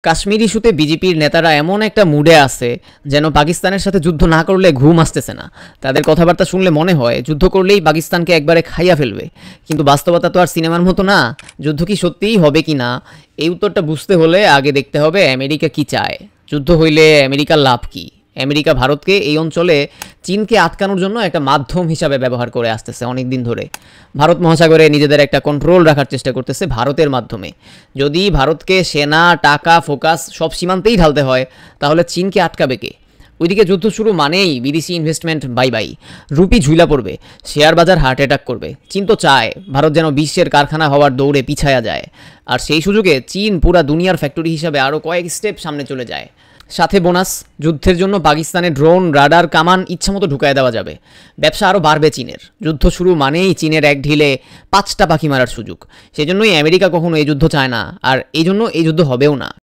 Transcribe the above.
কাশ্মীর ইস্যুতে বিজেপির নেতারা এমন একটা মুডে আছে যেন পাকিস্তানের সাথে যুদ্ধ না করলে ঘুম আসতেছে না। তাদের কথাবার্তা শুনলে মনে হয় যুদ্ধ করলেই পাকিস্তানকে একবারে খাইয়া ফেলবে, কিন্তু বাস্তবতা তো আর সিনেমার মতো না। যুদ্ধ কি সত্যিই হবে কি না, এই উত্তরটা বুঝতে হলে আগে দেখতে হবে আমেরিকা কি চায়। যুদ্ধ হইলে আমেরিকার লাভ কি? আমেরিকা ভারতকে এই অঞ্চলে চীনকে আটকানোর জন্য একটা মাধ্যম হিসাবে ব্যবহার করে আসতেছে অনেক দিন ধরে। ভারত মহাসাগরে নিজেদের একটা কন্ট্রোল রাখার চেষ্টা করতেছে ভারতের মাধ্যমে। যদি ভারতকে সেনা, টাকা, ফোকাস সব সীমান্তেই ঢালতে হয়, তাহলে চীনকে আটকাবে কে? ওইদিকে যুদ্ধ শুরু মানেই বিদেশি ইনভেস্টমেন্ট বাই বাই, রুপি ঝুলা পড়বে, শেয়ার বাজার হার্ট অ্যাটাক করবে। চীন তো চায় ভারত যেন বিশ্বের কারখানা হওয়ার দৌড়ে পিছায়া যায়, আর সেই সুযোগে চীন পুরা দুনিয়ার ফ্যাক্টরি হিসাবে আরও কয়েক স্টেপ সামনে চলে যায়। সাথে বোনাস, যুদ্ধের জন্য পাকিস্তানে ড্রোন, রাডার, কামান ইচ্ছামতো ঢুকায় দেওয়া যাবে। ব্যবসা আরও বাড়বে চীনের। যুদ্ধ শুরু মানেই চীনের এক ঢিলে 5টা পাখি মারার সুযোগ। সেজন্যই আমেরিকা কখনো এই যুদ্ধ চায় না, আর এই জন্য এই যুদ্ধ হবেও না।